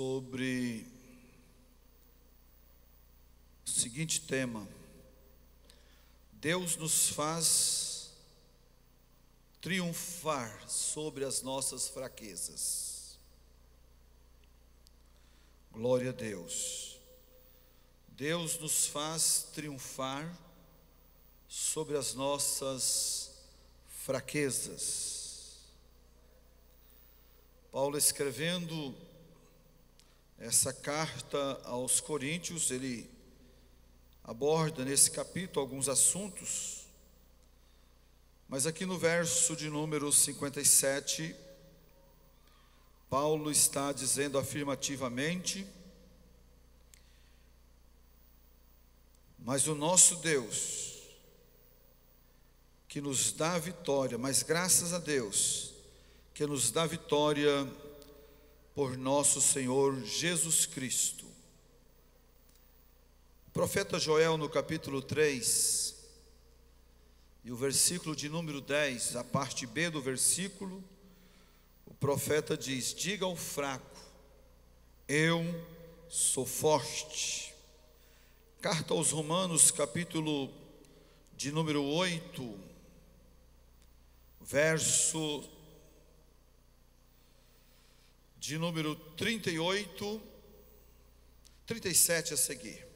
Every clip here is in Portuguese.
sobre o seguinte tema: Deus nos faz triunfar sobre as nossas fraquezas. Glória a Deus. Deus nos faz triunfar sobre as nossas fraquezas. Paulo, escrevendo essa carta aos Coríntios, ele aborda nesse capítulo alguns assuntos, mas aqui no verso de número 57, Paulo está dizendo afirmativamente: mas o nosso Deus, que nos dá vitória, mas graças a Deus, que nos dá vitória por nosso Senhor Jesus Cristo. O profeta Joel, no capítulo 3, e o versículo de número 10, a parte B do versículo, o profeta diz: diga ao fraco, eu sou forte. Carta aos Romanos, capítulo de número 8, verso de número 38, 37 a seguir.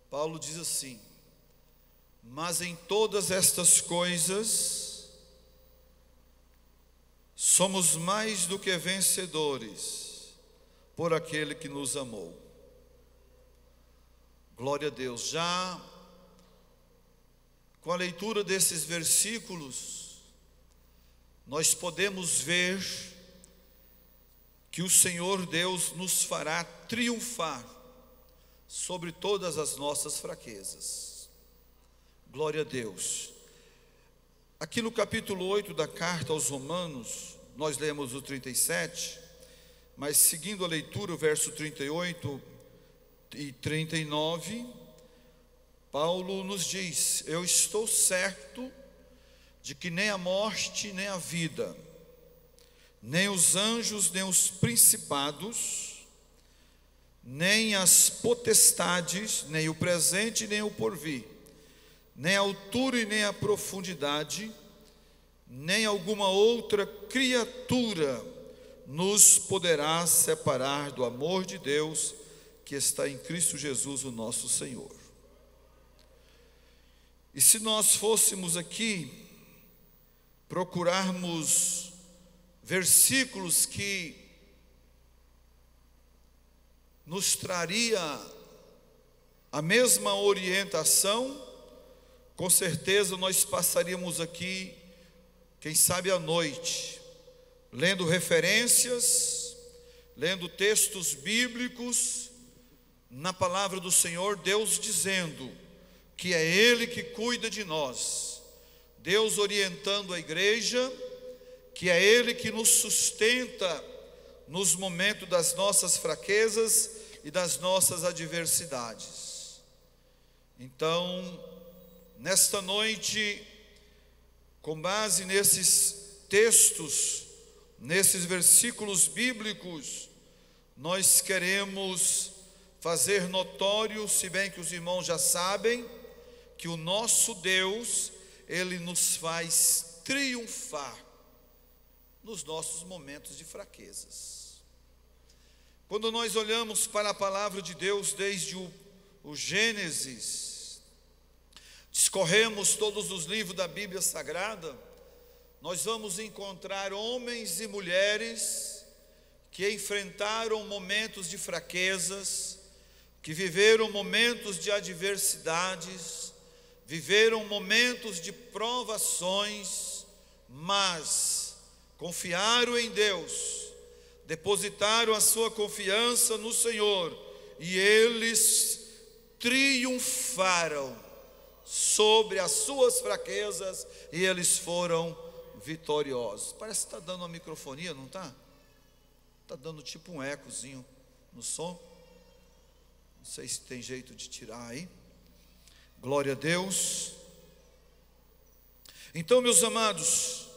Paulo diz assim: mas em todas estas coisas somos mais do que vencedores por aquele que nos amou. Glória a Deus. Já com a leitura desses versículos, nós podemos ver que o Senhor Deus nos fará triunfar sobre todas as nossas fraquezas. Glória a Deus. Aqui no capítulo 8 da carta aos Romanos, nós lemos o 37, mas seguindo a leitura, o verso 38 e 39, Paulo nos diz: eu estou certo de que nem a morte, nem a vida, nem os anjos, nem os principados, nem as potestades, nem o presente, nem o porvir, nem a altura e nem a profundidade, nem alguma outra criatura nos poderá separar do amor de Deus que está em Cristo Jesus, o nosso Senhor. E se nós fôssemos aqui procurarmos versículos que nos traria a mesma orientação, com certeza nós passaríamos aqui, quem sabe à noite, lendo referências, lendo textos bíblicos, na palavra do Senhor, Deus dizendo que é Ele que cuida de nós, Deus orientando a igreja, que é Ele que nos sustenta nos momentos das nossas fraquezas e das nossas adversidades. Então, nesta noite, com base nesses textos, nesses versículos bíblicos, nós queremos fazer notório, se bem que os irmãos já sabem, que o nosso Deus, Ele nos faz triunfar nos nossos momentos de fraquezas. Quando nós olhamos para a palavra de Deus, desde o Gênesis, discorremos todos os livros da Bíblia Sagrada, nós vamos encontrar homens e mulheres que enfrentaram momentos de fraquezas, que viveram momentos de adversidades, viveram momentos de provações, mas confiaram em Deus, depositaram a sua confiança no Senhor, e eles triunfaram sobre as suas fraquezas, e eles foram vitoriosos. Parece que está dando uma microfonia, não está? Está dando tipo um ecozinho no som. Não sei se tem jeito de tirar aí. Glória a Deus. Então, meus amados,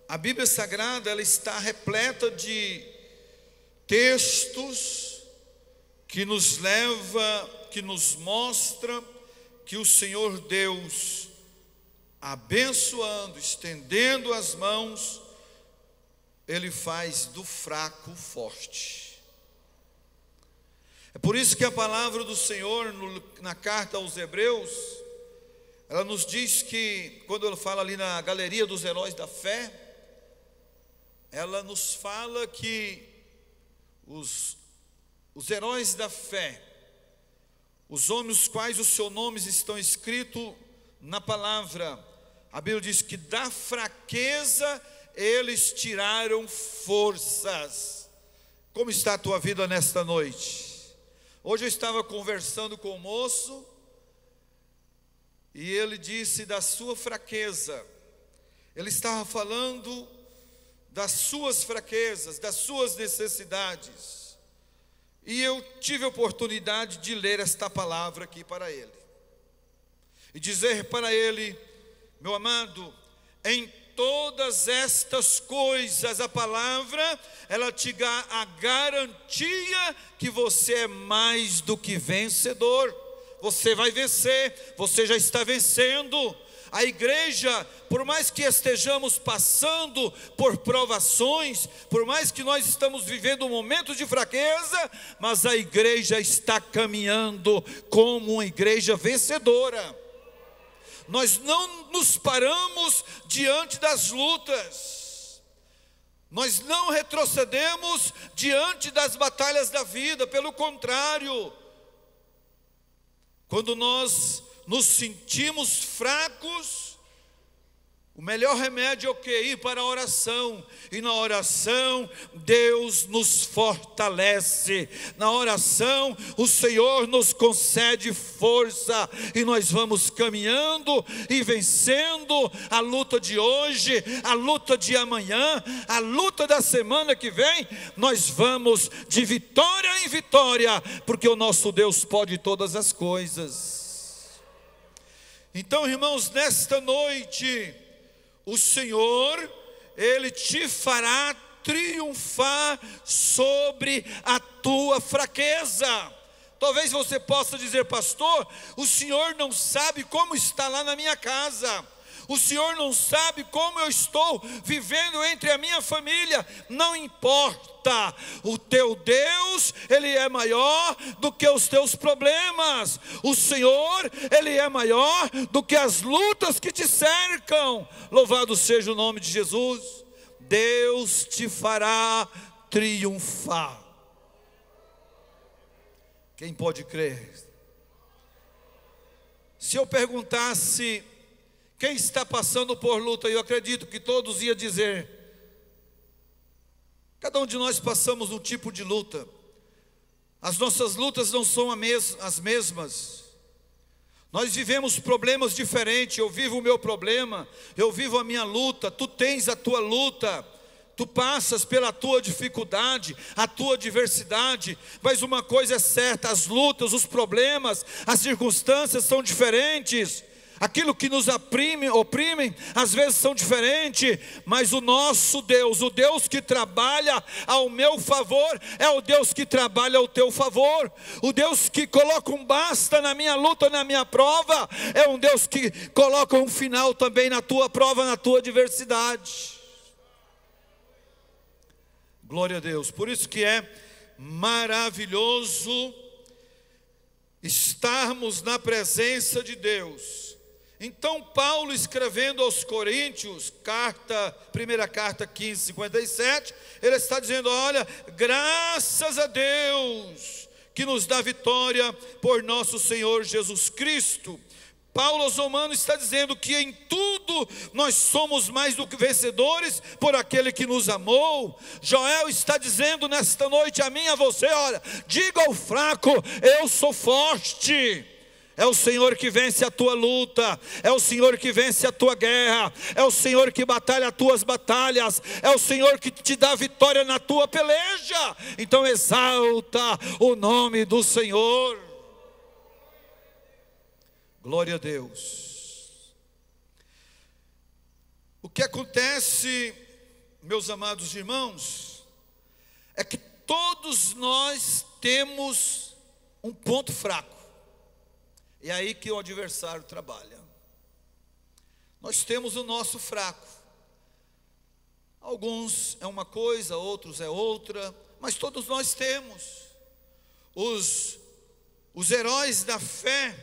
a Bíblia Sagrada, ela está repleta de textos que nos leva, que nos mostra que o Senhor Deus, abençoando, estendendo as mãos, Ele faz do fraco forte. É por isso que a palavra do Senhor, na carta aos Hebreus, ela nos diz que, quando ela fala ali na galeria dos heróis da fé, ela nos fala que os heróis da fé, os homens os quais os seus nomes estão escritos na palavra, a Bíblia diz que da fraqueza eles tiraram forças. Como está a tua vida nesta noite? Hoje eu estava conversando com o moço, e ele disse da sua fraqueza. Ele estava falando das suas fraquezas, das suas necessidades. E eu tive a oportunidade de ler esta palavra aqui para ele. E dizer para ele: meu amado, em todas estas coisas, a palavra, ela te dá a garantia que você é mais do que vencedor. Você vai vencer, você já está vencendo. A igreja, por mais que estejamos passando por provações, por mais que nós estamos vivendo momentos de fraqueza, mas a igreja está caminhando como uma igreja vencedora. Nós não nos paramos diante das lutas, nós não retrocedemos diante das batalhas da vida, pelo contrário, quando nós nos sentimos fracos, o melhor remédio é o quê? Ir para a oração. E na oração, Deus nos fortalece. Na oração, o Senhor nos concede força. E nós vamos caminhando e vencendo a luta de hoje, a luta de amanhã, a luta da semana que vem. Nós vamos de vitória em vitória, porque o nosso Deus pode todas as coisas. Então, irmãos, nesta noite, o Senhor, Ele te fará triunfar sobre a tua fraqueza. Talvez você possa dizer: pastor, o senhor não sabe como está lá na minha casa, o senhor não sabe como eu estou vivendo entre a minha família. Não importa, o teu Deus, Ele é maior do que os teus problemas. O Senhor, Ele é maior do que as lutas que te cercam. Louvado seja o nome de Jesus. Deus te fará triunfar. Quem pode crer? Se eu perguntasse quem está passando por luta, eu acredito que todos iam dizer: cada um de nós passamos um tipo de luta. As nossas lutas não são as mesmas. Nós vivemos problemas diferentes. Eu vivo o meu problema, eu vivo a minha luta, tu tens a tua luta. Tu passas pela tua dificuldade, a tua adversidade, mas uma coisa é certa: as lutas, os problemas, as circunstâncias são diferentes. Aquilo que nos oprimem, às vezes são diferentes, mas o nosso Deus, o Deus que trabalha ao meu favor, é o Deus que trabalha ao teu favor. O Deus que coloca um basta na minha luta, na minha prova, é um Deus que coloca um final também na tua prova, na tua adversidade. Glória a Deus. Por isso que é maravilhoso estarmos na presença de Deus. Então Paulo, escrevendo aos Coríntios, primeira carta 15:57, ele está dizendo: olha, graças a Deus que nos dá vitória por nosso Senhor Jesus Cristo. Paulo aos Romanos está dizendo que em tudo nós somos mais do que vencedores por aquele que nos amou. Joel está dizendo nesta noite a mim e a você: olha, diga ao fraco, eu sou forte. É o Senhor que vence a tua luta, é o Senhor que vence a tua guerra, é o Senhor que batalha as tuas batalhas, é o Senhor que te dá vitória na tua peleja. Então exalta o nome do Senhor. Glória a Deus. O que acontece, meus amados irmãos, é que todos nós temos um ponto fraco. É aí que o adversário trabalha. Nós temos o nosso fraco. Alguns é uma coisa, outros é outra, mas todos nós temos. Os heróis da fé,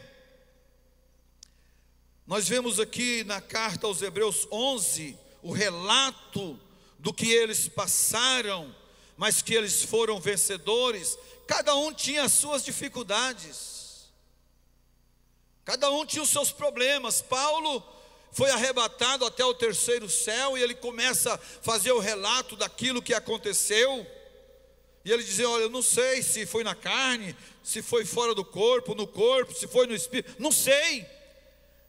nós vemos aqui na carta aos Hebreus 11, o relato do que eles passaram, mas que eles foram vencedores. Cada um tinha as suas dificuldades, cada um tinha os seus problemas. Paulo foi arrebatado até o terceiro céu, e ele começa a fazer o relato daquilo que aconteceu, e ele diz: olha, eu não sei se foi na carne, se foi fora do corpo, no corpo, se foi no espírito, não sei,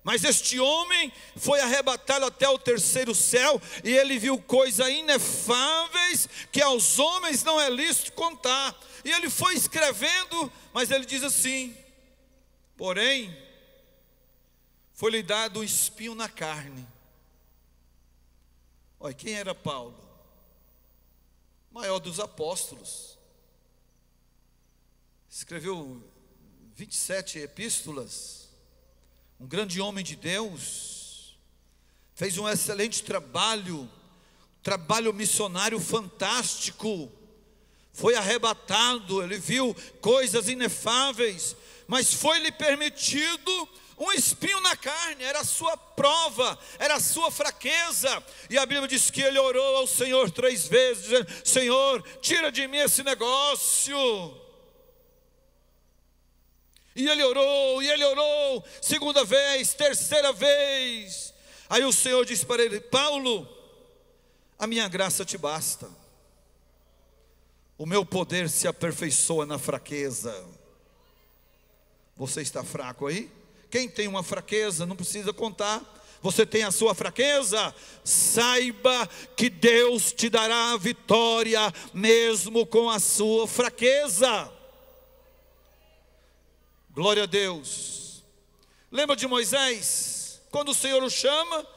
mas este homem foi arrebatado até o terceiro céu, e ele viu coisas inefáveis, que aos homens não é lícito contar, e ele foi escrevendo, mas ele diz assim: porém, foi-lhe dado um espinho na carne. Olha, quem era Paulo? Maior dos apóstolos. Escreveu 27 epístolas. Um grande homem de Deus. Fez um excelente trabalho missionário fantástico. Foi arrebatado, ele viu coisas inefáveis, mas foi-lhe permitido um espinho na carne. Era a sua prova, era a sua fraqueza. E a Bíblia diz que ele orou ao Senhor 3 vezes, dizendo: Senhor, tira de mim esse negócio. E ele orou, segunda vez, terceira vez. Aí o Senhor disse para ele: Paulo, a minha graça te basta, o meu poder se aperfeiçoa na fraqueza. Você está fraco aí? Quem tem uma fraqueza, não precisa contar. Você tem a sua fraqueza? Saiba que Deus te dará a vitória, mesmo com a sua fraqueza. Glória a Deus. Lembra de Moisés? Quando o Senhor o chama,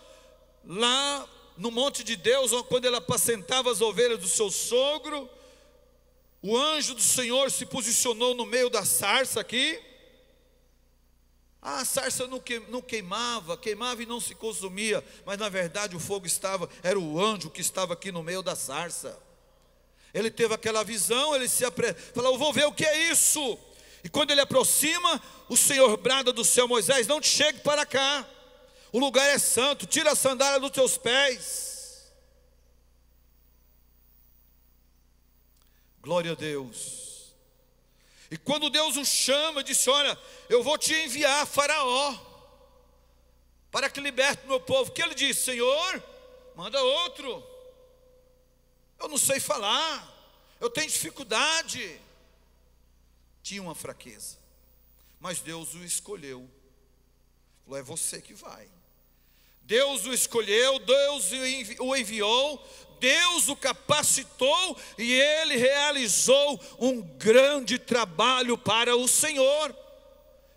lá no monte de Deus, quando ele apacentava as ovelhas do seu sogro, o anjo do Senhor se posicionou no meio da sarça aqui. A sarça não queimava e não se consumia, mas na verdade o fogo era o anjo que estava aqui no meio da sarça. Ele teve aquela visão, ele falou: eu vou ver o que é isso. E quando ele aproxima, o Senhor brada do céu: Moisés, não te chegue para cá, o lugar é santo, tira a sandália dos teus pés. Glória a Deus. E quando Deus o chama, disse: olha, eu vou te enviar a Faraó, para que liberte o meu povo. Que ele disse: Senhor, manda outro, eu não sei falar, eu tenho dificuldade. Tinha uma fraqueza, mas Deus o escolheu. Falou: é você que vai. Deus o escolheu, Deus o enviou, Deus o capacitou, e ele realizou um grande trabalho para o Senhor.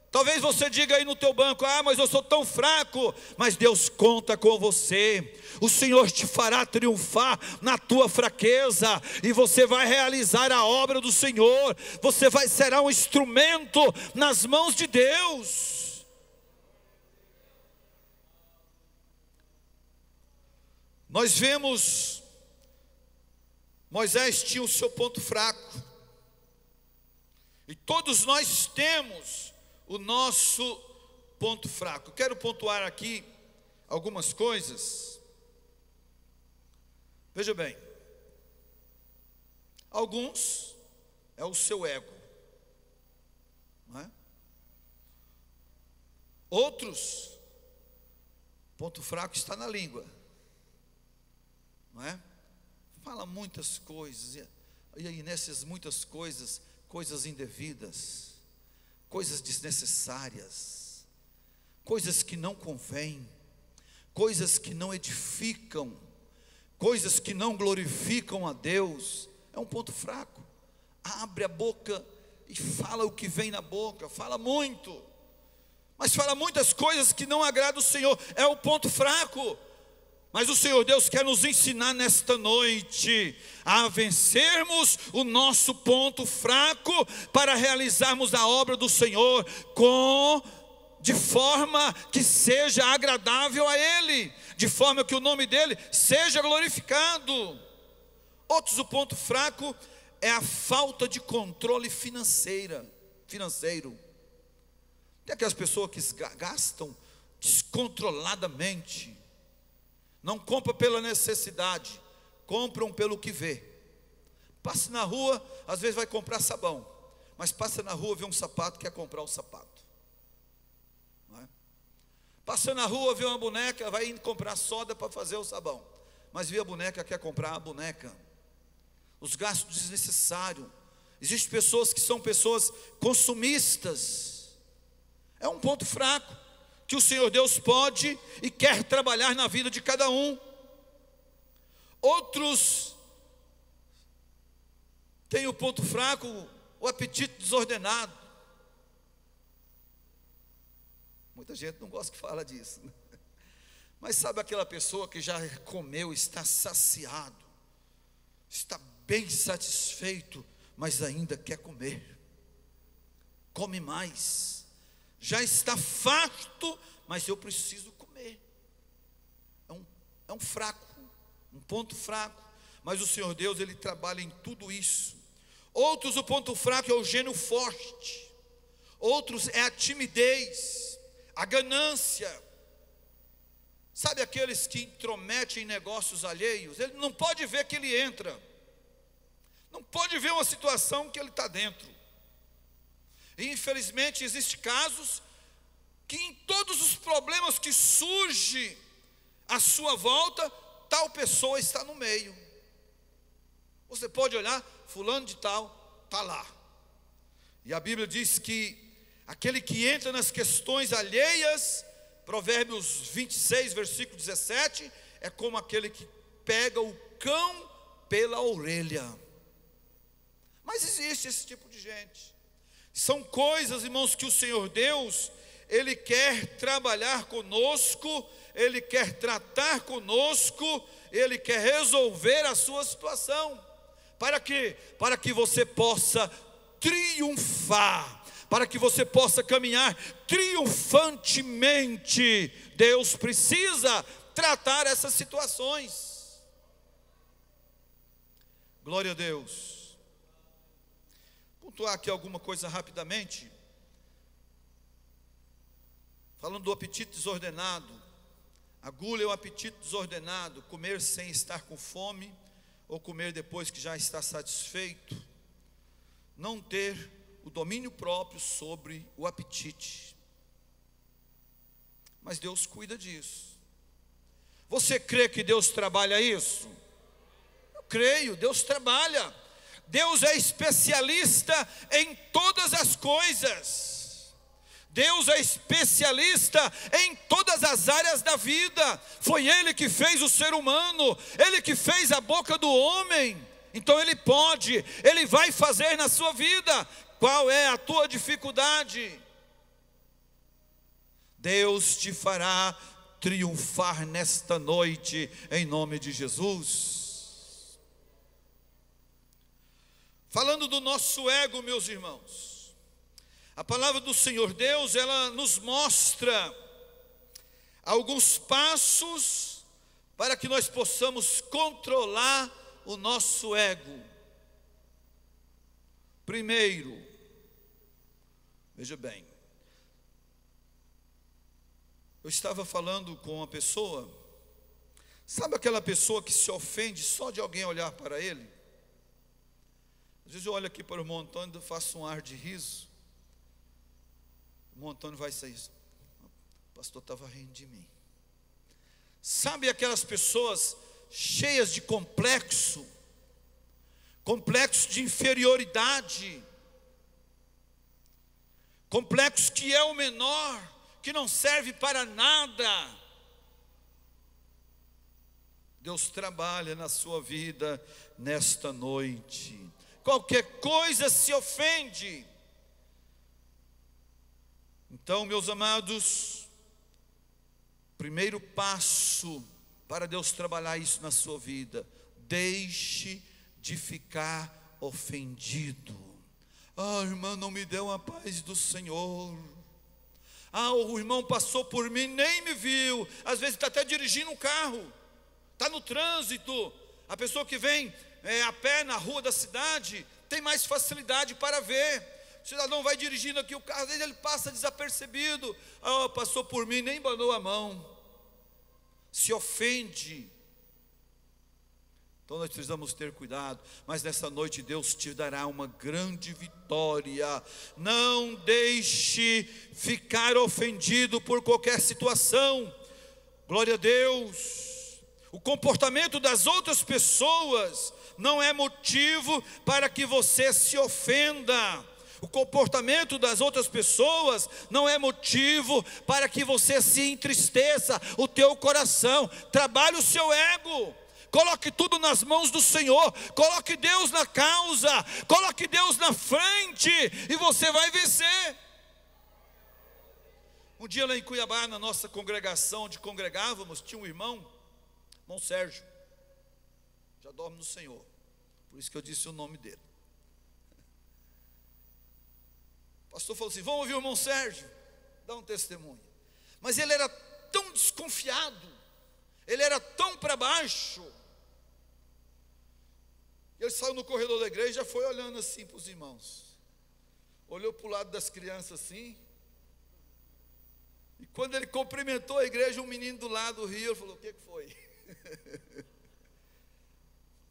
Talvez você diga aí no teu banco: ah, mas eu sou tão fraco. Mas Deus conta com você. O Senhor te fará triunfar na tua fraqueza, e você vai realizar a obra do Senhor. Você será um instrumento nas mãos de Deus. Nós vemos, Moisés tinha o seu ponto fraco, e todos nós temos o nosso ponto fraco. Quero pontuar aqui algumas coisas. Veja bem, alguns é o seu ego, não é? Outros, ponto fraco está na língua, não é? Fala muitas coisas, e aí nessas muitas coisas, coisas indevidas, coisas desnecessárias, coisas que não convêm, coisas que não edificam, coisas que não glorificam a Deus. É um ponto fraco. Abre a boca e fala o que vem na boca, fala muito, mas fala muitas coisas que não agradam o Senhor. É o ponto fraco. Mas o Senhor Deus quer nos ensinar nesta noite a vencermos o nosso ponto fraco para realizarmos a obra do Senhor de forma que seja agradável a Ele, de forma que o nome dEle seja glorificado. O ponto fraco é a falta de controle financeiro. Tem aquelas pessoas que gastam descontroladamente, não compram pela necessidade, compram pelo que vê. Passa na rua, às vezes vai comprar sabão, mas passa na rua, vê um sapato, quer comprar o sapato, não é? Passa na rua, vê uma boneca, vai indo comprar soda para fazer o sabão, mas vê a boneca, quer comprar a boneca. Os gastos desnecessários. Existem pessoas que são pessoas consumistas. É um ponto fraco que o Senhor Deus pode e quer trabalhar na vida de cada um. Outros têm o ponto fraco, o apetite desordenado. Muita gente não gosta que fala disso, né? Mas sabe aquela pessoa que já comeu, está saciado, está bem satisfeito, mas ainda quer comer, come mais, já está farto, mas eu preciso comer. É um fraco, um ponto fraco, mas o Senhor Deus, Ele trabalha em tudo isso. Outros, o ponto fraco é o gênio forte, outros é a timidez, a ganância. Sabe aqueles que intrometem em negócios alheios? Ele não pode ver que ele entra, não pode ver uma situação que ele está dentro. E infelizmente existem casos que em todos os problemas que surgem à sua volta, tal pessoa está no meio. Você pode olhar, fulano de tal está lá. E a Bíblia diz que aquele que entra nas questões alheias, Provérbios 26, versículo 17, é como aquele que pega o cão pela orelha. Mas existe esse tipo de gente. São coisas, irmãos, que o Senhor Deus, Ele quer trabalhar conosco, Ele quer tratar conosco, Ele quer resolver a sua situação. Para quê? Para que você possa triunfar, para que você possa caminhar triunfantemente. Deus precisa tratar essas situações. Glória a Deus. Pontuar aqui alguma coisa rapidamente, falando do apetite desordenado. A gula é o apetite desordenado, comer sem estar com fome, ou comer depois que já está satisfeito. Não ter o domínio próprio sobre o apetite. Mas Deus cuida disso. Você crê que Deus trabalha isso? Eu creio, Deus trabalha. Deus é especialista em todas as coisas. Deus é especialista em todas as áreas da vida. Foi Ele que fez o ser humano, Ele que fez a boca do homem. Então Ele pode, Ele vai fazer na sua vida. Qual é a tua dificuldade? Deus te fará triunfar nesta noite, em nome de Jesus. Falando do nosso ego, meus irmãos, a palavra do Senhor Deus, ela nos mostra alguns passos para que nós possamos controlar o nosso ego. Primeiro, veja bem, eu estava falando com uma pessoa, sabe aquela pessoa que se ofende só de alguém olhar para ele? Às vezes eu olho aqui para o irmão Antônio e faço um ar de riso. O irmão Antônio vai sair. O pastor estava rindo de mim. Sabe aquelas pessoas cheias de complexo de inferioridade, complexo que é o menor, que não serve para nada. Deus trabalha na sua vida nesta noite. Qualquer coisa se ofende. Então, meus amados, primeiro passo para Deus trabalhar isso na sua vida. Deixe de ficar ofendido. Ah, irmã, não me deu a paz do Senhor. Ah, o irmão passou por mim, nem me viu. Às vezes está até dirigindo um carro, está no trânsito. A pessoa que vem a pé na rua da cidade tem mais facilidade para ver. O cidadão vai dirigindo aqui o carro, às vezes ele passa desapercebido. Ah, passou por mim, nem banou a mão. Se ofende. Então nós precisamos ter cuidado. Mas nessa noite Deus te dará uma grande vitória. Não deixe ficar ofendido por qualquer situação. Glória a Deus. O comportamento das outras pessoas não é motivo para que você se ofenda. O comportamento das outras pessoas não é motivo para que você se entristeça o teu coração. Trabalhe o seu ego. Coloque tudo nas mãos do Senhor. Coloque Deus na causa. Coloque Deus na frente e você vai vencer. Um dia lá em Cuiabá, na nossa congregação onde congregávamos, tinha um irmão Sérgio. Já dorme no Senhor. Por isso que eu disse o nome dele. O pastor falou assim: vamos ouvir o irmão Sérgio dar um testemunho. Mas ele era tão desconfiado, ele era tão para baixo. Ele saiu no corredor da igreja e já foi olhando assim para os irmãos. Olhou para o lado das crianças assim. E quando ele cumprimentou a igreja, um menino do lado riu e falou: o que foi?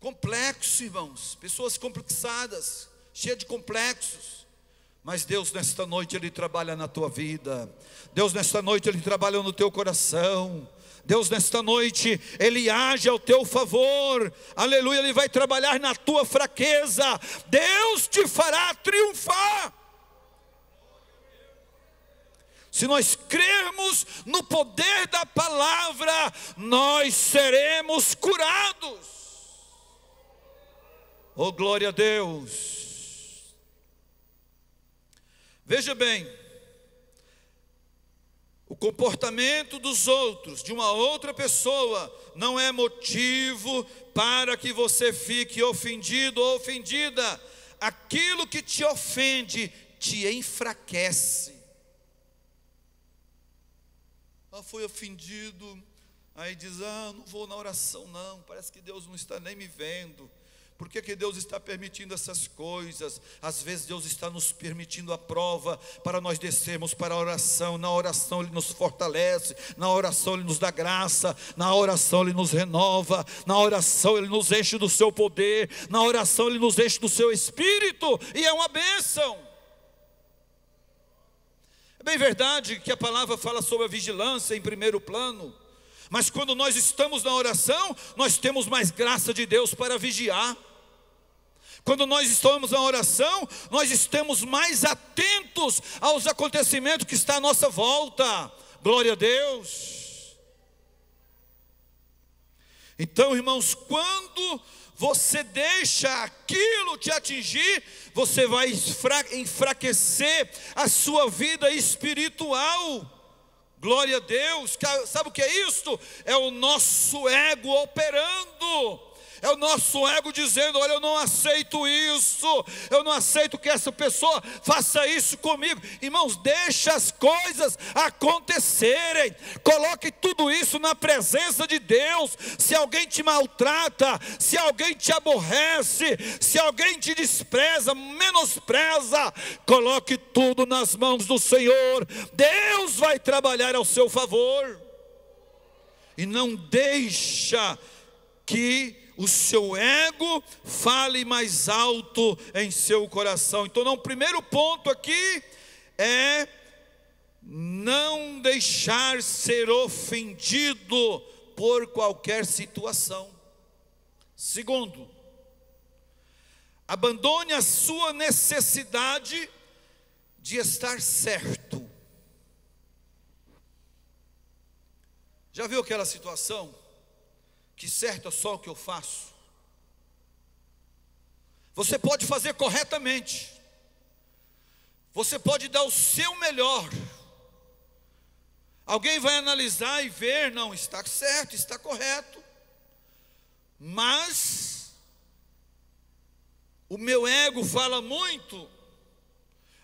Complexo, irmãos. Pessoas complexadas, cheias de complexos. Mas Deus nesta noite Ele trabalha na tua vida. Deus nesta noite Ele trabalha no teu coração. Deus nesta noite Ele age ao teu favor. Aleluia, Ele vai trabalhar na tua fraqueza. Deus te fará triunfar. Se nós crermos no poder da palavra, nós seremos curados. Oh, glória a Deus. Veja bem, o comportamento dos outros, de uma outra pessoa, não é motivo para que você fique ofendido ou ofendida. Aquilo que te ofende te enfraquece. Ah, foi ofendido, aí diz: ah, não vou na oração não, parece que Deus não está nem me vendo. Por que Deus está permitindo essas coisas? Às vezes Deus está nos permitindo a prova para nós descermos para a oração. Na oração Ele nos fortalece, na oração Ele nos dá graça, na oração Ele nos renova, na oração Ele nos enche do seu poder, na oração Ele nos enche do seu espírito, e é uma bênção. É bem verdade que a palavra fala sobre a vigilância em primeiro plano, mas quando nós estamos na oração, nós temos mais graça de Deus para vigiar. Quando nós estamos na oração, nós estamos mais atentos aos acontecimentos que estão à nossa volta. Glória a Deus. Então, irmãos, quando você deixa aquilo te atingir, você vai enfraquecer a sua vida espiritual. Glória a Deus. Sabe o que é isso? É o nosso ego operando. É o nosso ego dizendo: olha, eu não aceito isso, eu não aceito que essa pessoa faça isso comigo. Irmãos, deixa as coisas acontecerem. Coloque tudo isso na presença de Deus. Se alguém te maltrata, se alguém te aborrece, se alguém te despreza, menospreza, coloque tudo nas mãos do Senhor. Deus vai trabalhar ao seu favor. E não deixa que o seu ego fale mais alto em seu coração. Então, o primeiro ponto aqui é não deixar ser ofendido por qualquer situação. Segundo, abandone a sua necessidade de estar certo. Já viu aquela situação? Que certo é só o que eu faço. Você pode fazer corretamente, você pode dar o seu melhor. Alguém vai analisar e ver, não, está certo, está correto. Mas o meu ego fala muito.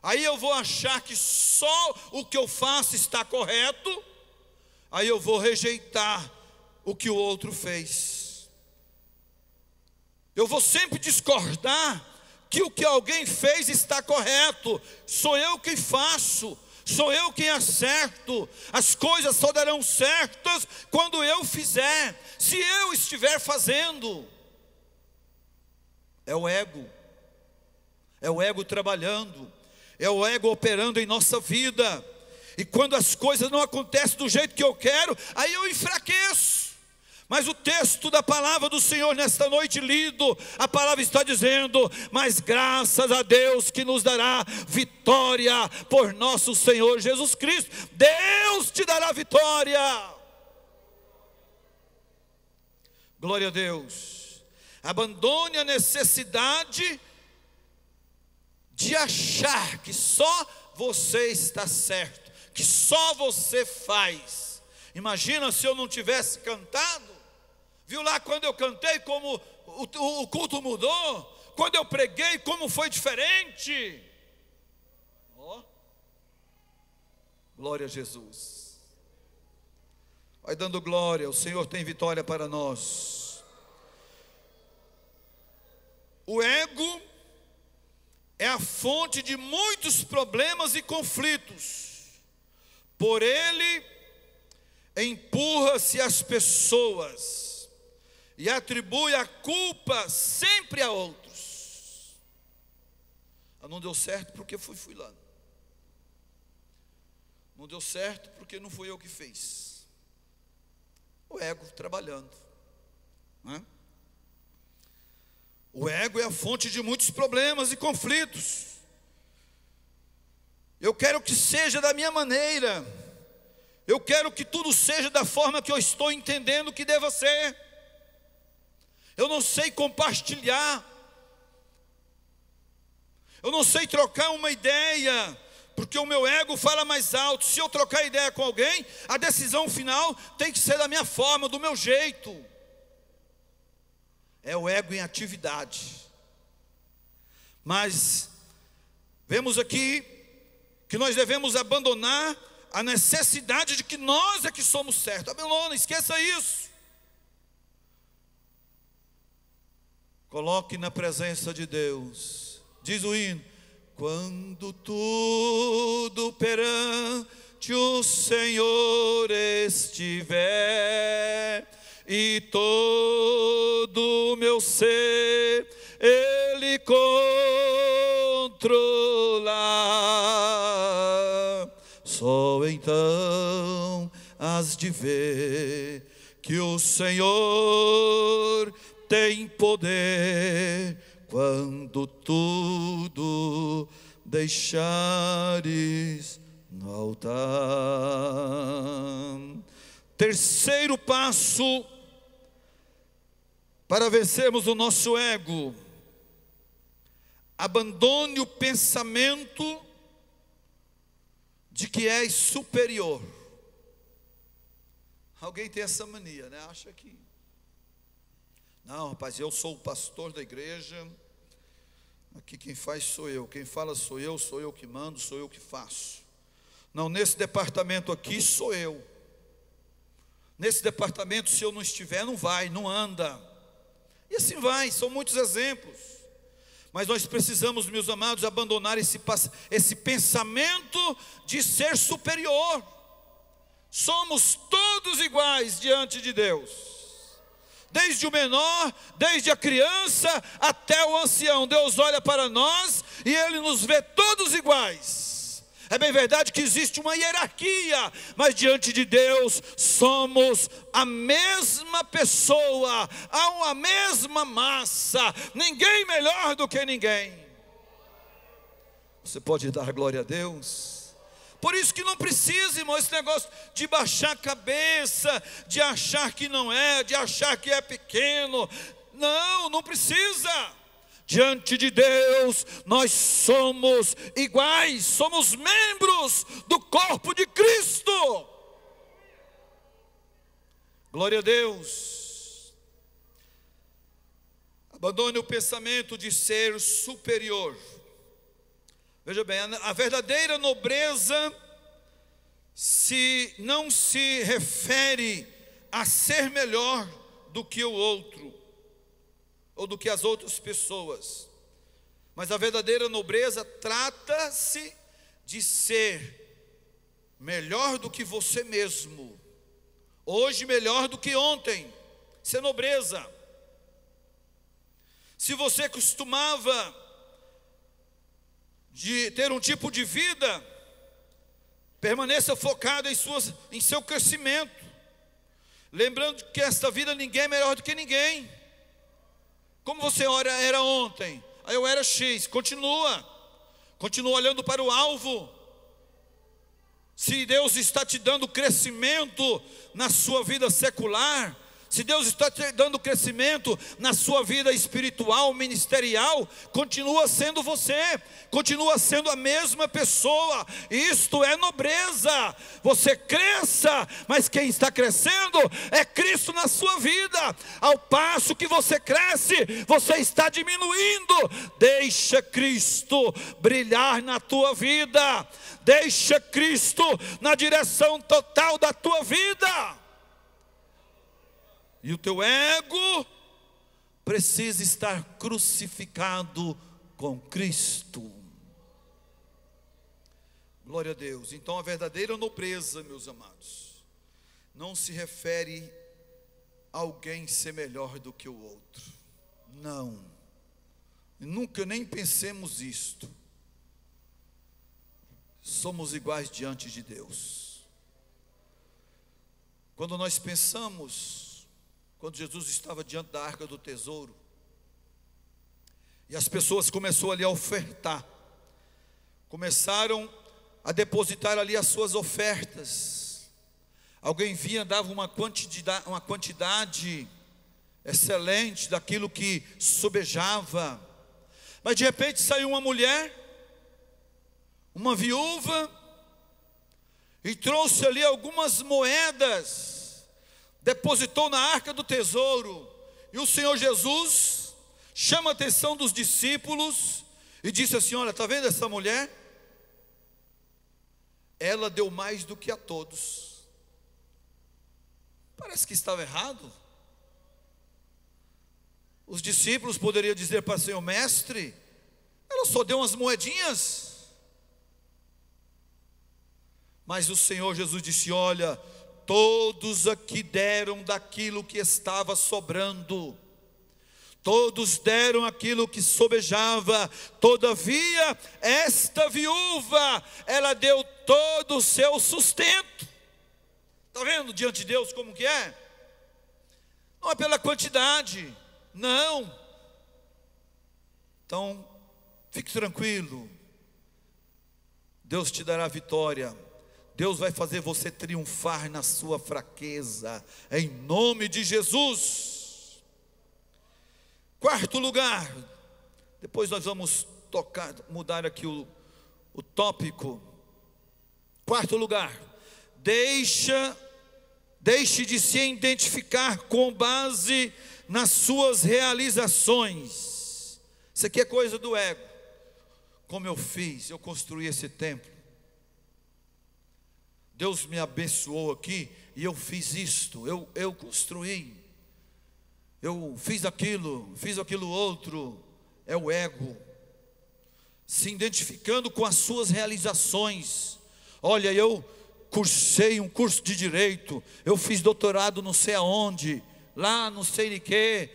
Aí eu vou achar que só o que eu faço está correto. Aí eu vou rejeitar o que o outro fez. Eu vou sempre discordar que o que alguém fez está correto. Sou eu quem faço, sou eu quem acerto. As coisas só darão certas quando eu fizer, se eu estiver fazendo. É o ego trabalhando, é o ego operando em nossa vida. E quando as coisas não acontecem do jeito que eu quero, aí eu enfraqueço. Mas o texto da palavra do Senhor nesta noite lido, a palavra está dizendo: mas graças a Deus que nos dará vitória por nosso Senhor Jesus Cristo. Deus te dará vitória. Glória a Deus. Abandone a necessidade de achar que só você está certo, que só você faz. Imagina se eu não tivesse cantado. Viu lá quando eu cantei como o culto mudou? Quando eu preguei, como foi diferente? Oh, glória a Jesus. Vai dando glória, o Senhor tem vitória para nós. O ego é a fonte de muitos problemas e conflitos. Por ele empurra-se as pessoas e atribui a culpa sempre a outros. Não deu certo porque fui lá. Não deu certo porque não fui eu que fiz. O ego trabalhando, não é? O ego é a fonte de muitos problemas e conflitos. Eu quero que seja da minha maneira. Eu quero que tudo seja da forma que eu estou entendendo que deva ser. Eu não sei compartilhar. Eu não sei trocar uma ideia, porque o meu ego fala mais alto. Se eu trocar ideia com alguém, a decisão final tem que ser da minha forma, do meu jeito. É o ego em atividade. Mas vemos aqui que nós devemos abandonar a necessidade de que nós é que somos certos. Abandona, esqueça isso. Coloque na presença de Deus. Diz o hino: quando tudo perante o Senhor estiver, e todo o meu ser Ele controlar, só então has de ver que o Senhor tem poder, quando tudo deixares no altar. Terceiro passo para vencermos o nosso ego: abandone o pensamento de que és superior. Alguém tem essa mania, né? Acha que não, rapaz, eu sou o pastor da igreja, aqui quem faz sou eu, quem fala sou eu que mando, sou eu que faço. Não, nesse departamento aqui sou eu. Nesse departamento, se eu não estiver, não vai, não anda. E assim vai, são muitos exemplos. Mas nós precisamos, meus amados, abandonar esse pensamento de ser superior. Somos todos iguais diante de Deus. Desde o menor, desde a criança até o ancião, Deus olha para nós e Ele nos vê todos iguais. É bem verdade que existe uma hierarquia, mas diante de Deus somos a mesma pessoa, a mesma massa, ninguém melhor do que ninguém. Você pode dar glória a Deus? Por isso que não precisa, irmão, esse negócio de baixar a cabeça, de achar que não é, de achar que é pequeno. Não, não precisa. Diante de Deus, nós somos iguais, somos membros do corpo de Cristo. Glória a Deus. Abandone o pensamento de ser superior. Veja bem, a verdadeira nobreza não se refere a ser melhor do que o outro, ou do que as outras pessoas. Mas a verdadeira nobreza trata-se de ser melhor do que você mesmo. Hoje melhor do que ontem. Isso é nobreza. Se você costumava de ter um tipo de vida, permaneça focado em seu crescimento. Lembrando que esta vida ninguém é melhor do que ninguém. Como você era ontem? Aí eu era X. Continua olhando para o alvo. Se Deus está te dando crescimento na sua vida secular, se Deus está te dando crescimento na sua vida espiritual, ministerial, continua sendo você, continua sendo a mesma pessoa. Isto é nobreza. Você cresça, mas quem está crescendo é Cristo na sua vida. Ao passo que você cresce, você está diminuindo. Deixa Cristo brilhar na tua vida. Deixa Cristo na direção total da tua vida. E o teu ego precisa estar crucificado com Cristo. Glória a Deus. Então a verdadeira nobreza, meus amados, não se refere a alguém ser melhor do que o outro. Não. Nunca nem pensemos isto. Somos iguais diante de Deus. Quando nós pensamos, quando Jesus estava diante da arca do tesouro, e as pessoas começaram ali a ofertar, começaram a depositar ali as suas ofertas. Alguém vinha, dava uma quantidade excelente daquilo que sobejava, mas de repente saiu uma mulher, uma viúva, e trouxe ali algumas moedas, depositou na arca do tesouro. E o Senhor Jesus chama a atenção dos discípulos e disse assim: olha, está vendo essa mulher? Ela deu mais do que a todos. Parece que estava errado. Os discípulos poderiam dizer para o Senhor: mestre, ela só deu umas moedinhas. Mas o Senhor Jesus disse: olha, todos aqui deram daquilo que estava sobrando, todos deram aquilo que sobejava. Todavia, esta viúva, ela deu todo o seu sustento. Está vendo diante de Deus como que é? Não é pela quantidade, não. Então, fique tranquilo, Deus te dará vitória. Deus vai fazer você triunfar na sua fraqueza, em nome de Jesus. Quarto lugar, depois nós vamos mudar aqui o tópico. Quarto lugar, deixe de se identificar com base nas suas realizações. Isso aqui é coisa do ego. Como eu fiz, eu construí esse templo, Deus me abençoou aqui, e eu fiz isto, eu construí, eu fiz aquilo outro. É o ego, se identificando com as suas realizações. Olha, eu cursei um curso de direito, eu fiz doutorado não sei aonde, lá não sei de quê.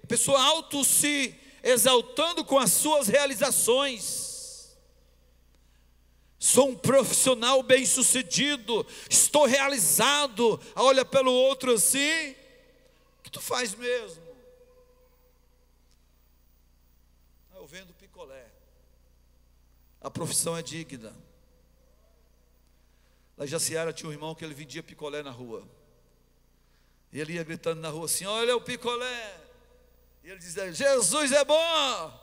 Pessoa se exaltando com as suas realizações. Sou um profissional bem-sucedido, estou realizado. Olha pelo outro assim: o que tu faz mesmo? Eu vendo picolé. A profissão é digna. Lá em Jaciara tinha um irmão que ele vendia picolé na rua, e ele ia gritando na rua assim: olha o picolé. E ele dizia: Jesus é bom.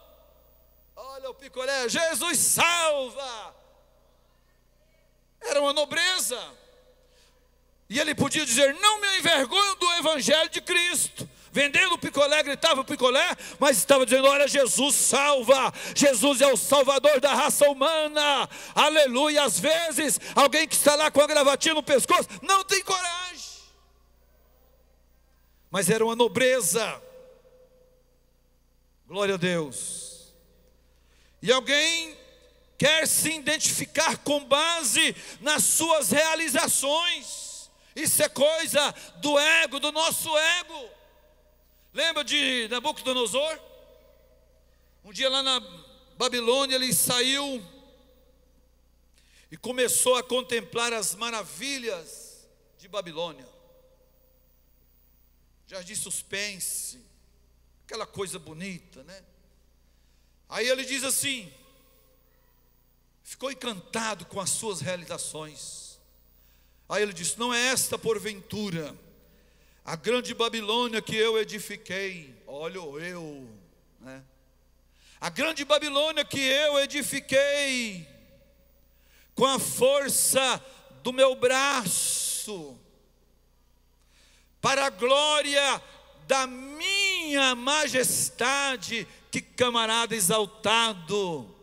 Olha o picolé, Jesus salva. Era uma nobreza. E ele podia dizer: não me envergonho do evangelho de Cristo. Vendendo o picolé, gritava o picolé, mas estava dizendo: olha, Jesus salva, Jesus é o salvador da raça humana, aleluia. Às vezes, alguém que está lá com a gravatinha no pescoço, não tem coragem, mas era uma nobreza, glória a Deus. E alguém quer se identificar com base nas suas realizações, isso é coisa do ego, do nosso ego. Lembra de Nabucodonosor? Um dia lá na Babilônia ele saiu e começou a contemplar as maravilhas de Babilônia. Jardim suspense, aquela coisa bonita, né? Aí ele diz assim, ficou encantado com as suas realizações. Aí ele disse: não é esta porventura a grande Babilônia que eu edifiquei? Olha eu, né? A grande Babilônia que eu edifiquei com a força do meu braço, para a glória da minha majestade. Que camarada exaltado!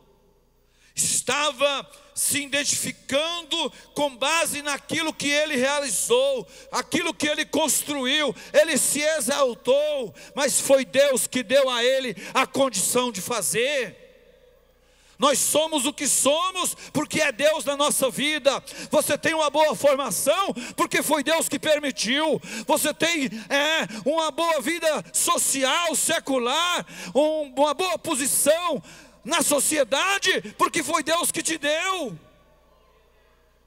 Estava se identificando com base naquilo que ele realizou, aquilo que ele construiu. Ele se exaltou, mas foi Deus que deu a ele a condição de fazer. Nós somos o que somos porque é Deus na nossa vida. Você tem uma boa formação porque foi Deus que permitiu. Você tem uma boa vida social, secular, uma boa posição na sociedade porque foi Deus que te deu.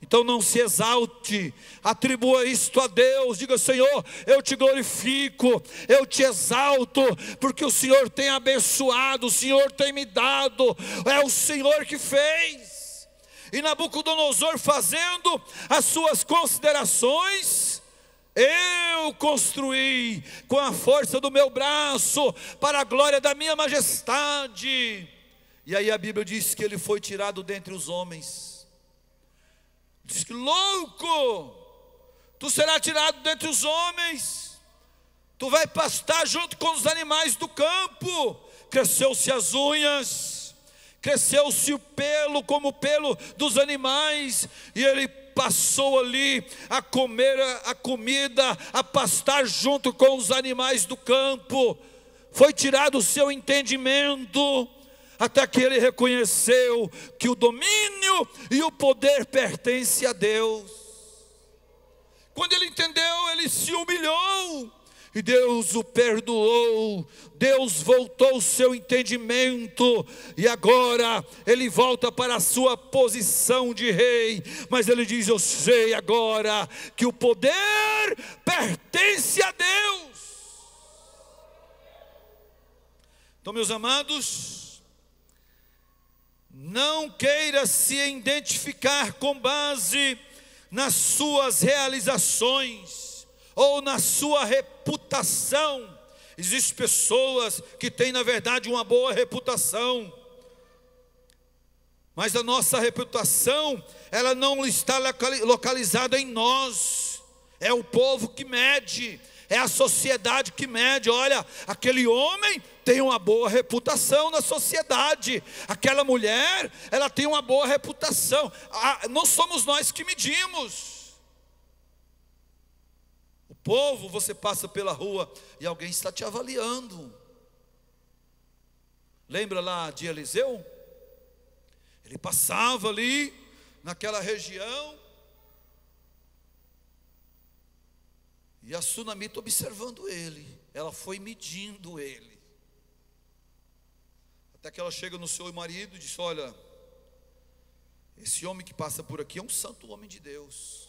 Então não se exalte, atribua isto a Deus. Diga: Senhor, eu te glorifico, eu te exalto, porque o Senhor tem abençoado, o Senhor tem me dado, é o Senhor que fez. E Nabucodonosor, fazendo as suas considerações: eu construí com a força do meu braço, para a glória da minha majestade. E aí a Bíblia diz que ele foi tirado dentre os homens. Diz que: louco, tu serás tirado dentre os homens, tu vai pastar junto com os animais do campo. Cresceu-se as unhas, cresceu-se o pelo como o pelo dos animais, e ele passou ali a comer a comida, a pastar junto com os animais do campo. Foi tirado o seu entendimento, até que ele reconheceu que o domínio e o poder pertencem a Deus. Quando ele entendeu, ele se humilhou, e Deus o perdoou. Deus voltou o seu entendimento, e agora ele volta para a sua posição de rei. Mas ele diz: eu sei agora que o poder pertence a Deus. Então, meus amados, não queira se identificar com base nas suas realizações ou na sua reputação. Existem pessoas que têm, na verdade, uma boa reputação, mas a nossa reputação, ela não está localizada em nós. É o povo que mede, é a sociedade que mede. Olha, aquele homem tem uma boa reputação na sociedade, aquela mulher, ela tem uma boa reputação. Não somos nós que medimos. O povo, você passa pela rua e alguém está te avaliando. Lembra lá de Eliseu? Ele passava ali naquela região, e a sunamita observando ele, ela foi medindo ele, até que ela chega no seu marido e diz: olha, esse homem que passa por aqui é um santo homem de Deus.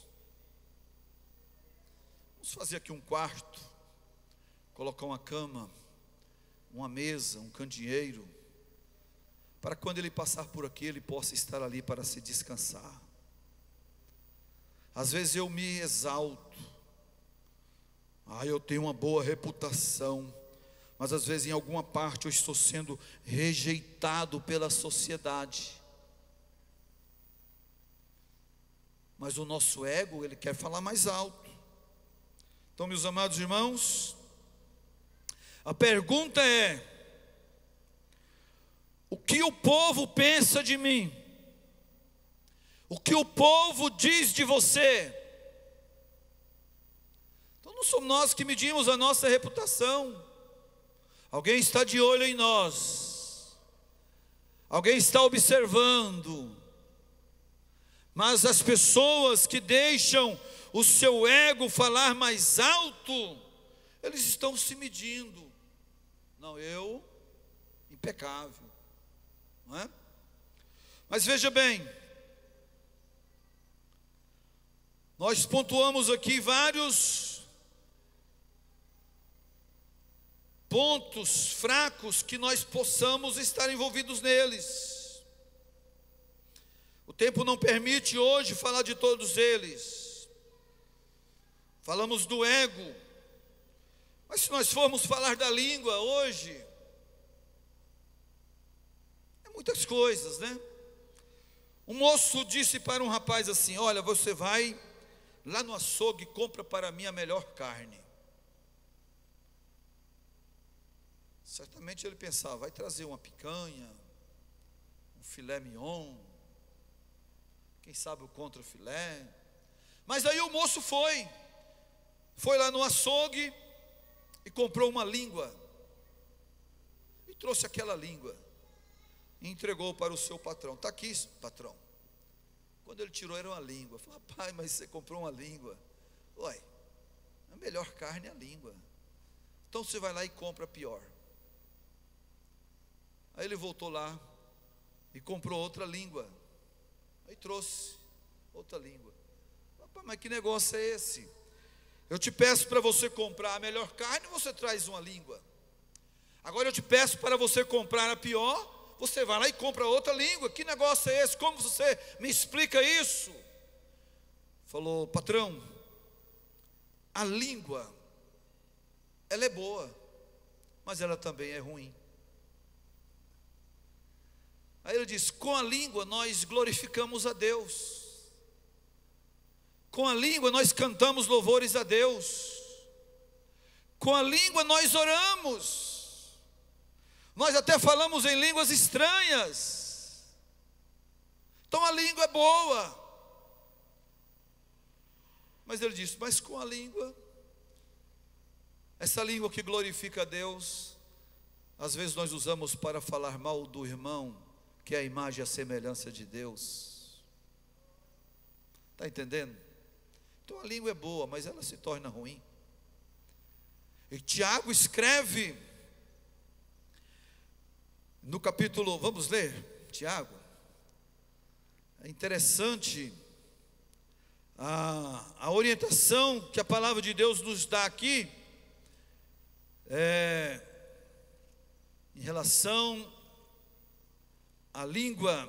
Vamos fazer aqui um quarto, colocar uma cama, uma mesa, um candeeiro, para quando ele passar por aqui, ele possa estar ali para se descansar. Às vezes eu me exalto, eu tenho uma boa reputação, mas às vezes em alguma parte eu estou sendo rejeitado pela sociedade. Mas o nosso ego, ele quer falar mais alto. Então, meus amados irmãos, a pergunta é: o que o povo pensa de mim? O que o povo diz de você? Então não somos nós que medimos a nossa reputação. Alguém está de olho em nós. Alguém está observando. Mas as pessoas que deixam o seu ego falar mais alto, eles estão se medindo. Não, eu, impecável, não é? Mas veja bem, nós pontuamos aqui vários pontos fracos que nós possamos estar envolvidos neles. O tempo não permite hoje falar de todos eles. Falamos do ego, mas se nós formos falar da língua hoje, é muitas coisas, né? Um moço disse para um rapaz assim: olha, você vai lá no açougue e compra para mim a melhor carne. Certamente ele pensava: vai trazer uma picanha, um filé mignon, quem sabe o contrafilé. Mas aí o moço foi lá no açougue e comprou uma língua, e trouxe aquela língua, e entregou para o seu patrão. Está aqui, patrão. Quando ele tirou, era uma língua. Falou: rapaz, mas você comprou uma língua. Uai, a melhor carne é a língua. Então você vai lá e compra a pior. Aí ele voltou lá e comprou outra língua. Aí trouxe outra língua. Rapaz, mas que negócio é esse? Eu te peço para você comprar a melhor carne, você traz uma língua. Agora eu te peço para você comprar a pior, você vai lá e compra outra língua. Que negócio é esse? Como você me explica isso? Falou: patrão, a língua, ela é boa, mas ela também é ruim. Aí ele disse: com a língua nós glorificamos a Deus. Com a língua nós cantamos louvores a Deus. Com a língua nós oramos. Nós até falamos em línguas estranhas. Então a língua é boa. Mas ele disse: mas com a língua, essa língua que glorifica a Deus, às vezes nós usamos para falar mal do irmão, que é a imagem e a semelhança de Deus. Está entendendo? Então a língua é boa, mas ela se torna ruim. E Tiago escreve no capítulo, vamos ler Tiago. É interessante a orientação que a palavra de Deus nos dá aqui, em relação à língua.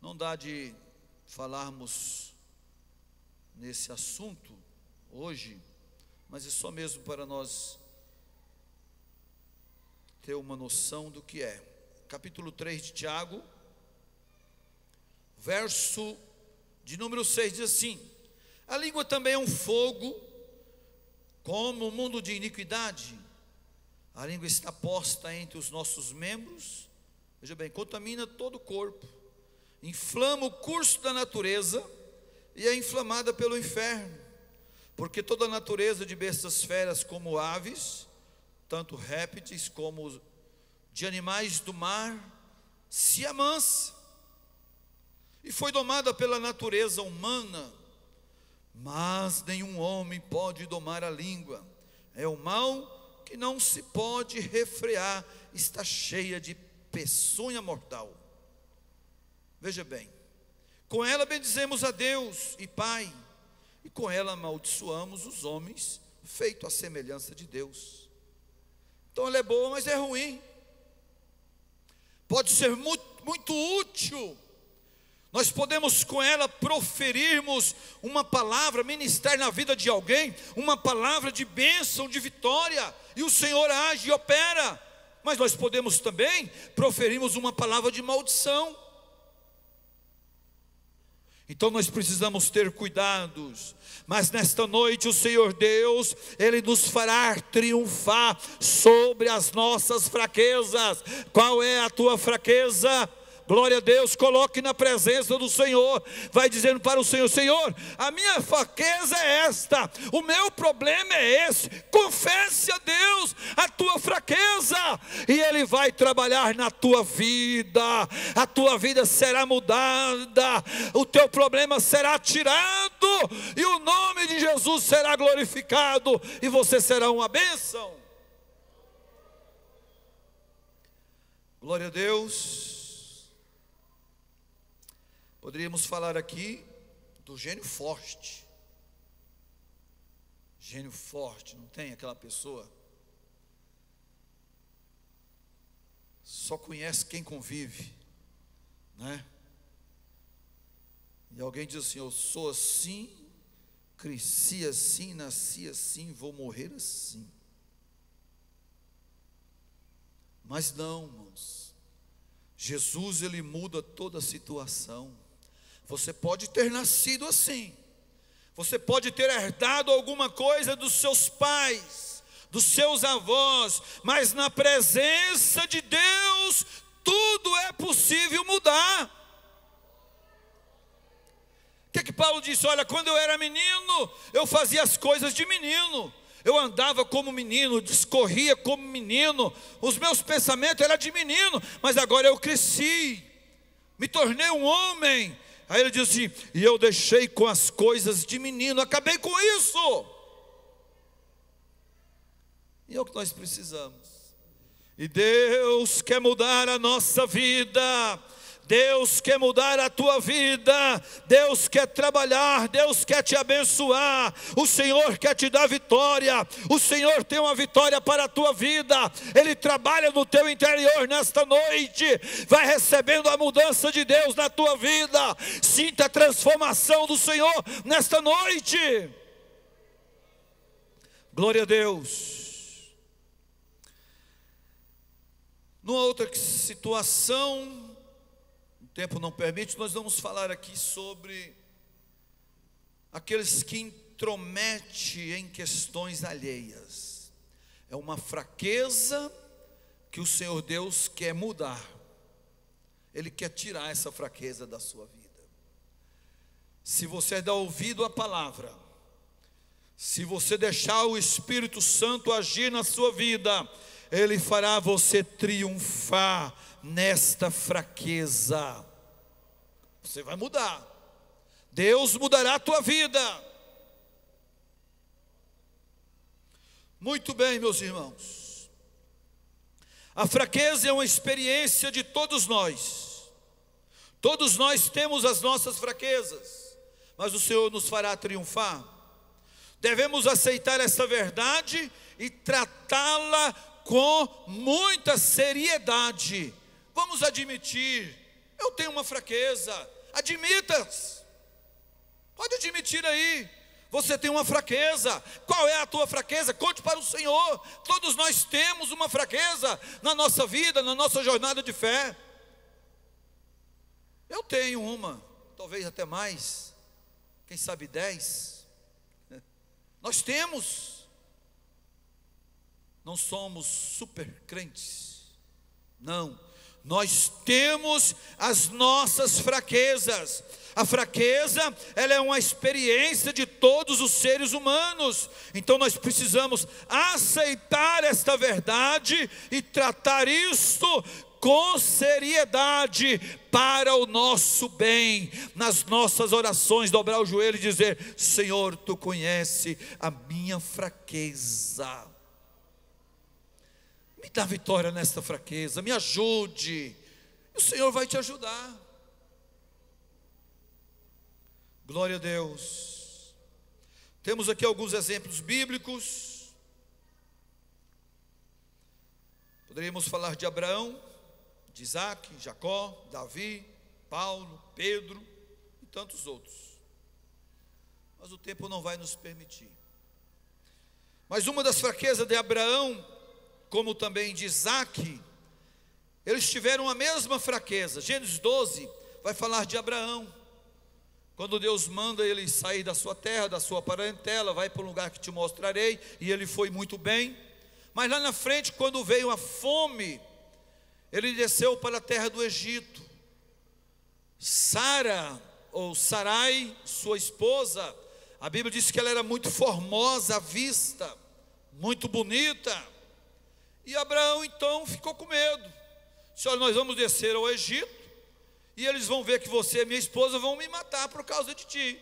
Não dá de falarmos nesse assunto hoje, mas é só mesmo para nós ter uma noção do que é. Capítulo 3 de Tiago, verso de número 6, diz assim: a língua também é um fogo, como um mundo de iniquidade. A língua está posta entre os nossos membros, veja bem, contamina todo o corpo, inflama o curso da natureza e é inflamada pelo inferno, porque toda a natureza de bestas feras como aves, tanto répteis como de animais do mar, se amansa, e foi domada pela natureza humana. Mas nenhum homem pode domar a língua, é o mal que não se pode refrear, está cheia de peçonha mortal. Veja bem, com ela bendizemos a Deus e Pai, e com ela amaldiçoamos os homens, feito à semelhança de Deus. Então ela é boa, mas é ruim. Pode ser muito útil. Nós podemos com ela proferirmos uma palavra, ministrar na vida de alguém, uma palavra de bênção, de vitória, e o Senhor age e opera. Mas nós podemos também proferirmos uma palavra de maldição. Então nós precisamos ter cuidados, mas nesta noite o Senhor Deus, Ele nos fará triunfar sobre as nossas fraquezas. Qual é a tua fraqueza? Glória a Deus, coloque na presença do Senhor, vai dizendo para o Senhor: Senhor, a minha fraqueza é esta, o meu problema é esse. Confesse a Deus a tua fraqueza, e Ele vai trabalhar na tua vida. A tua vida será mudada, o teu problema será tirado, e o nome de Jesus será glorificado, e você será uma bênção. Glória a Deus. Poderíamos falar aqui do gênio forte. Gênio forte, não tem aquela pessoa? Só conhece quem convive, né? E alguém diz assim: eu sou assim, cresci assim, nasci assim, vou morrer assim. Mas não, irmãos. Jesus, Ele muda toda a situação. Você pode ter nascido assim, você pode ter herdado alguma coisa dos seus pais, dos seus avós, mas na presença de Deus, tudo é possível mudar. O que Paulo disse? Olha, quando eu era menino, eu fazia as coisas de menino, eu andava como menino, discorria como menino, os meus pensamentos eram de menino, mas agora eu cresci, me tornei um homem. Aí ele diz assim: e eu deixei com as coisas de menino, acabei com isso. E é o que nós precisamos. E Deus quer mudar a nossa vida, Deus quer mudar a tua vida, Deus quer trabalhar, Deus quer te abençoar, o Senhor quer te dar vitória, o Senhor tem uma vitória para a tua vida, Ele trabalha no teu interior nesta noite. Vai recebendo a mudança de Deus na tua vida, sinta a transformação do Senhor nesta noite. Glória a Deus. Numa outra situação, o tempo não permite, nós vamos falar aqui sobre aqueles que intrometem em questões alheias. É uma fraqueza que o Senhor Deus quer mudar. Ele quer tirar essa fraqueza da sua vida. Se você der ouvido à palavra, se você deixar o Espírito Santo agir na sua vida, Ele fará você triunfar nesta fraqueza. Você vai mudar. Deus mudará a tua vida. Muito bem, meus irmãos. A fraqueza é uma experiência de todos nós. Todos nós temos as nossas fraquezas, mas o Senhor nos fará triunfar. Devemos aceitar essa verdade e tratá-la com muita seriedade. Vamos admitir: eu tenho uma fraqueza. Admita, pode admitir aí, você tem uma fraqueza. Qual é a tua fraqueza? Conte para o Senhor. Todos nós temos uma fraqueza na nossa vida, na nossa jornada de fé. Eu tenho uma, talvez até mais, quem sabe 10. Nós temos. Não somos super crentes, não. Nós temos as nossas fraquezas. A fraqueza, ela é uma experiência de todos os seres humanos. Então nós precisamos aceitar esta verdade e tratar isto com seriedade para o nosso bem. Nas nossas orações, dobrar o joelho e dizer: Senhor, Tu conhece a minha fraqueza. Me dá vitória nesta fraqueza, me ajude. E o Senhor vai te ajudar. Glória a Deus. Temos aqui alguns exemplos bíblicos. Poderíamos falar de Abraão, de Isaac, Jacó, Davi, Paulo, Pedro e tantos outros. Mas o tempo não vai nos permitir. Mas uma das fraquezas de Abraão, como também de Isaac, eles tiveram a mesma fraqueza. Gênesis 12 vai falar de Abraão. Quando Deus manda ele sair da sua terra, da sua parentela, vai para um lugar que te mostrarei, e ele foi muito bem. Mas lá na frente, quando veio a fome, ele desceu para a terra do Egito. Sara, ou Sarai, sua esposa, a Bíblia diz que ela era muito formosa à vista, muito bonita. E Abraão então ficou com medo. Disse: olha, nós vamos descer ao Egito, e eles vão ver que você e minha esposa vão me matar por causa de ti.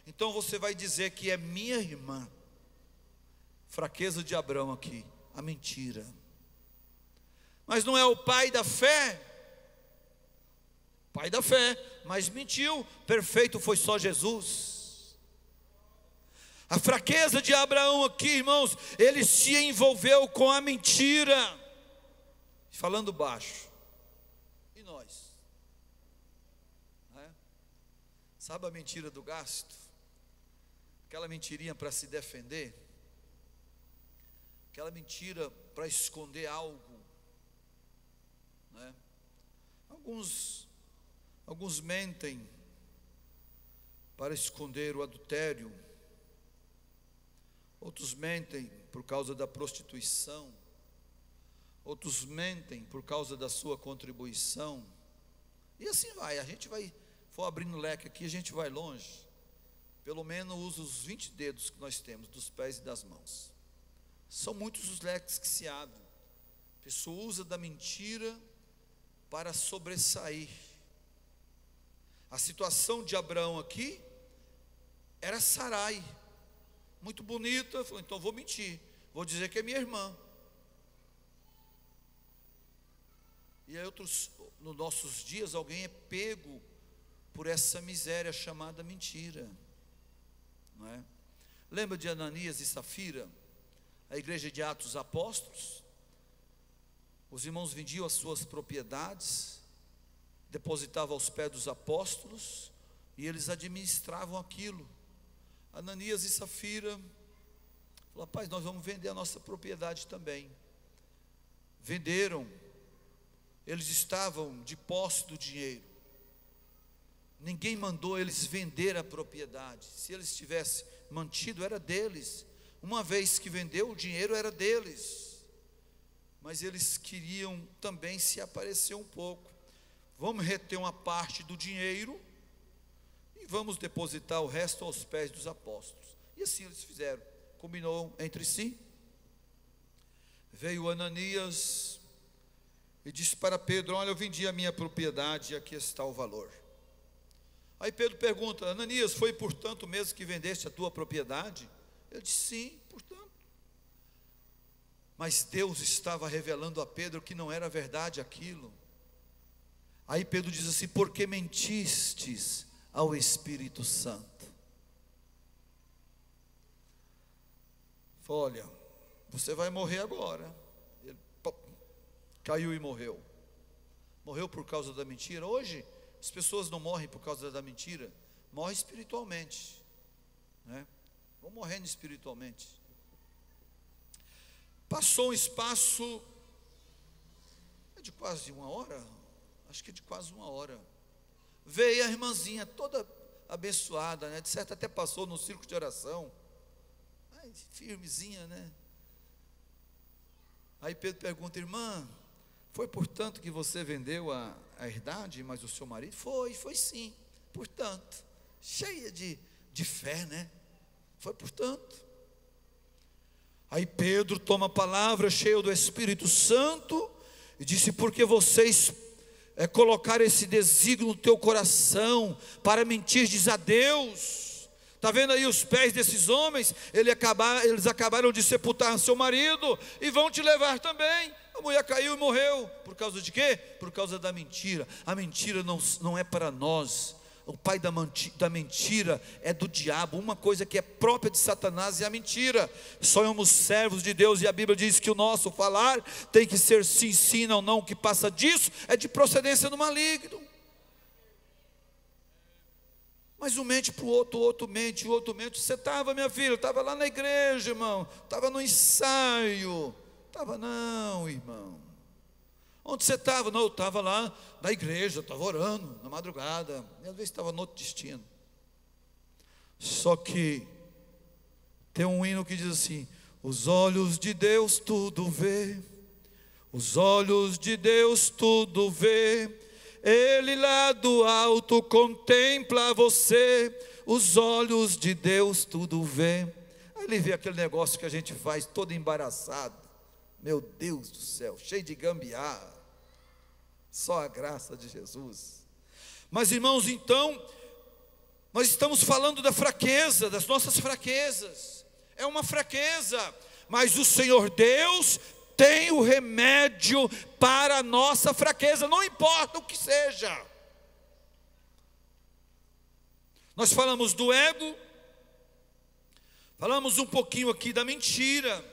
Então você vai dizer que é minha irmã. Fraqueza de Abraão aqui, a mentira. Mas não é o pai da fé? Pai da fé, mas mentiu. Perfeito foi só Jesus. A fraqueza de Abraão aqui, irmãos, ele se envolveu com a mentira. Falando baixo. E nós? Sabe a mentira do gasto? Aquela mentirinha para se defender, aquela mentira para esconder algo, né? Alguns mentem para esconder o adultério, outros mentem por causa da prostituição, outros mentem por causa da sua contribuição, e assim vai. A gente vai, for abrindo leque aqui, a gente vai longe. Pelo menos usa os 20 dedos que nós temos, dos pés e das mãos. São muitos os leques que se abrem. A pessoa usa da mentira para sobressair. A situação de Abraão aqui era Sarai, muito bonita. Falou: então vou mentir, vou dizer que é minha irmã. E aí nos nossos dias, alguém é pego por essa miséria chamada mentira, não é? Lembra de Ananias e Safira, a igreja de Atos Apóstolos? Os irmãos vendiam as suas propriedades, depositavam aos pés dos apóstolos, e eles administravam aquilo. Ananias e Safira falaram: rapaz, nós vamos vender a nossa propriedade também. Venderam. Eles estavam de posse do dinheiro. Ninguém mandou eles vender a propriedade. Se eles tivessem mantido, era deles. Uma vez que vendeu, o dinheiro era deles. Mas eles queriam também se aparecer um pouco. Vamos reter uma parte do dinheiro e vamos depositar o resto aos pés dos apóstolos. E assim eles fizeram. Combinou entre si. Veio Ananias e disse para Pedro: olha, eu vendi a minha propriedade e aqui está o valor. Aí Pedro pergunta: Ananias, foi por tanto mesmo que vendeste a tua propriedade? Ele disse: sim, portanto. Mas Deus estava revelando a Pedro que não era verdade aquilo. Aí Pedro diz assim: por que mentistes ao Espírito Santo? Falou: olha, você vai morrer agora. Ele caiu e morreu. Morreu por causa da mentira. Hoje as pessoas não morrem por causa da mentira, morrem espiritualmente, né? Vão morrendo espiritualmente. Passou um espaço de quase uma hora, acho que de quase uma hora. Veio a irmãzinha toda abençoada, né? De certo até passou no círculo de oração, firmezinha, né? Aí Pedro pergunta: irmã, foi portanto que você vendeu a herdade, mas o seu marido? Foi sim, portanto. Cheia de fé, né? Foi portanto. Aí Pedro toma a palavra, cheio do Espírito Santo, e disse: porque vocês colocaram esse desígnio no teu coração, para mentir, diz a Deus. Está vendo aí os pés desses homens? Eles acabaram de sepultar seu marido, e vão te levar também. A mulher caiu e morreu. Por causa de quê? Por causa da mentira. A mentira não é para nós. O pai da mentira é do diabo. Uma coisa que é própria de Satanás é a mentira. Somos servos de Deus, e a Bíblia diz que o nosso falar tem que ser sim, sim, não, não. O que passa disso é de procedência do maligno. Mas um mente para o outro mente, o outro mente. Você estava, minha filha? Estava lá na igreja, irmão. Estava no ensaio. Estava não, irmão. Onde você estava? Não, eu estava lá na igreja, estava orando, na madrugada. E às vezes estava no outro destino. Só que tem um hino que diz assim: os olhos de Deus tudo vê, os olhos de Deus tudo vê, Ele lá do alto contempla você, os olhos de Deus tudo vê. Aí ele vê aquele negócio que a gente faz todo embaraçado, meu Deus do céu, cheio de gambiarra, só a graça de Jesus. Mas irmãos, então, nós estamos falando da fraqueza, das nossas fraquezas. É uma fraqueza, mas o Senhor Deus tem o remédio para a nossa fraqueza, não importa o que seja. Nós falamos do ego, falamos um pouquinho aqui da mentira,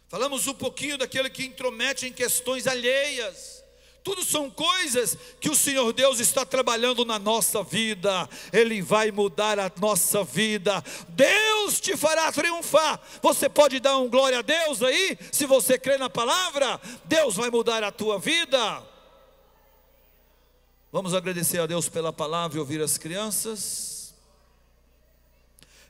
falamos um pouquinho daquele que intromete em questões alheias. Tudo são coisas que o Senhor Deus está trabalhando na nossa vida. Ele vai mudar a nossa vida. Deus te fará triunfar. Você pode dar um glória a Deus aí? Se você crê na palavra, Deus vai mudar a tua vida. Vamos agradecer a Deus pela palavra e ouvir as crianças.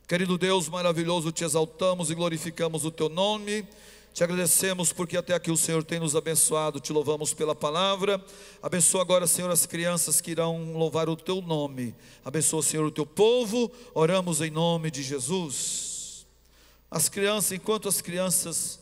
Querido Deus maravilhoso, te exaltamos e glorificamos o teu nome. Te agradecemos porque até aqui o Senhor tem nos abençoado, te louvamos pela palavra. Abençoa agora, Senhor, as crianças que irão louvar o teu nome. Abençoa, Senhor, o teu povo. Oramos em nome de Jesus. As crianças, enquanto as crianças